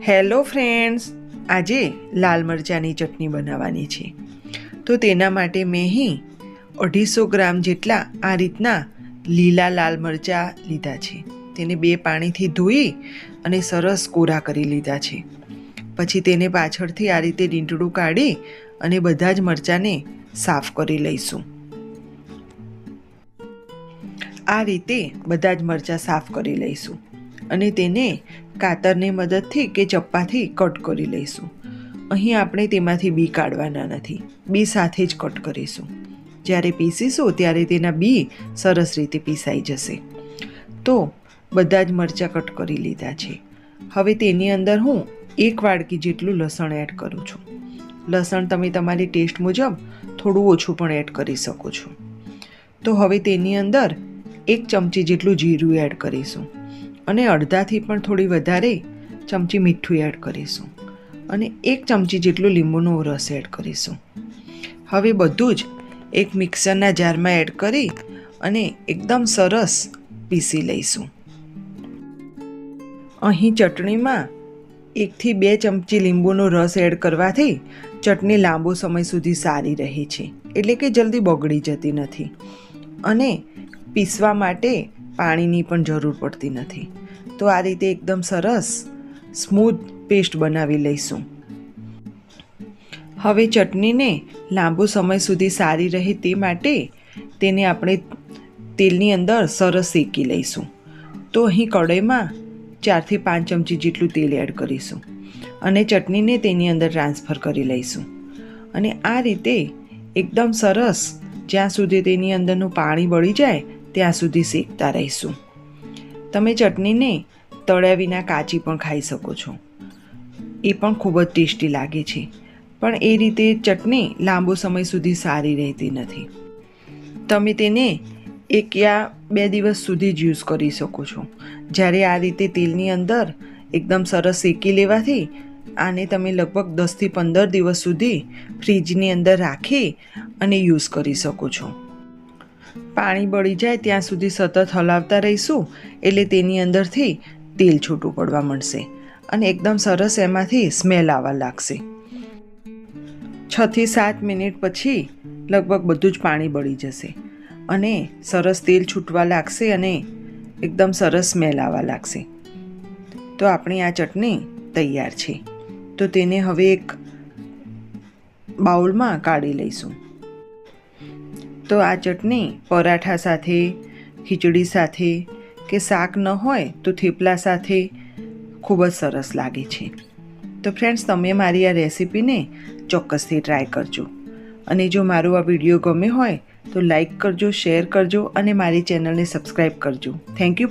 Hello friends, આજે લાલ મરચાંની ચટણી બનાવવાની છે. તો તેના માટે મેં અહીં 250 ગ્રામ જેટલા આ રીતના લીલા લાલ મરચાં લીધા છે. તેને 2 પાણીથી ધોઈ અને સરસ કોરા કરી લીધા છે. પછી તેને પાછળથી આ રીતે ડીંટડું કાઢી અને બધા જ મરચાંને સાફ કરી લઈશું. આ રીતે બધા જ મરચાં સાફ કરી લઈશું અને તેને કાતરની મદદથી કે ચપ્પાથી કટ કરી લઈશું. અહીં આપણે તેમાંથી બી કાઢવાના નથી, બી સાથે જ કટ કરીશું. જ્યારે પીસીશું ત્યારે તેના બી સરસ રીતે પીસાઈ જશે. તો બધા જ મરચાં કટ કરી લીધા છે. હવે તેની અંદર હું 1 વાડકી જેટલું લસણ એડ કરું છું. લસણ તમે તમારી ટેસ્ટ મુજબ થોડું ઓછું પણ એડ કરી શકો છો. તો હવે તેની અંદર 1 ચમચી જેટલું જીરું એડ કરીશું અને અડધાથી પણ થોડી વધારે ચમચી મીઠું એડ કરીશું અને 1 ચમચી જેટલું લીંબુનો રસ એડ કરીશું. હવે બધું જ એક મિક્સરના જારમાં એડ કરી અને એકદમ સરસ પીસી લઈશું. અહીં ચટણીમાં 1 થી 2 ચમચી લીંબુનો રસ એડ કરવાથી ચટણી લાંબો સમય સુધી સારી રહે છે, એટલે કે જલ્દી બગડી જતી નથી અને પીસવા માટે પાણીની પણ જરૂર પડતી નથી. તો આ રીતે એકદમ સરસ સ્મૂથ પેસ્ટ બનાવી લઈશું. હવે ચટણીને લાંબો સમય સુધી સારી રહે તે માટે તેને આપણે તેલની અંદર સરસ શેકી લઈશું. તો અહીં કઢાઈમાં 4 થી 5 ચમચી જેટલું તેલ એડ કરીશું અને ચટણીને તેની અંદર ટ્રાન્સફર કરી લઈશું અને આ રીતે એકદમ સરસ જ્યાં સુધી તેની અંદરનું પાણી બળી જાય ત્યાં સુધી શેકતા રહીશું. તમે ચટણીને તળ્યા વિના કાચી પણ ખાઈ શકો છો, એ પણ ખૂબ જ ટેસ્ટી લાગે છે. પણ એ રીતે ચટણી લાંબો સમય સુધી સારી રહેતી નથી. તમે તેને 1 યા 2 દિવસ સુધી જ યુઝ કરી શકો છો. જ્યારે આ રીતે તેલની અંદર એકદમ સરસ શેકી લેવાથી આને તમે લગભગ 10 થી 15 દિવસ સુધી ફ્રીજની અંદર રાખી અને યુઝ કરી શકો છો. પાણી બળી જાય ત્યાં સુધી સતત હલાવતા રહીશું એટલે તેની અંદરથી તેલ છૂટું પડવા માંડશે અને એકદમ સરસ એમાંથી સ્મેલ આવવા લાગશે. 6 થી 7 મિનિટ પછી લગભગ બધું જ પાણી બળી જશે અને સરસ તેલ છૂટવા લાગશે અને એકદમ સરસ સ્મેલ આવવા લાગશે. તો આપણી આ ચટણી તૈયાર છે. તો તેને હવે એક બાઉલમાં કાઢી લઈશું. તો આ ચટણી પરાઠા સાથે, ખીચડી સાથે કે શાક ન હોય તો થેપલા સાથે ખૂબ જ સરસ લાગે છે. તો ફ્રેન્ડ્સ, તમે મારી આ રેસીપીને ચોક્કસથી ટ્રાય કરજો અને જો મારો આ વિડીયો ગમે હોય તો લાઈક કરજો, શેર કરજો અને મારી ચેનલને સબસ્ક્રાઈબ કરજો. Thank you.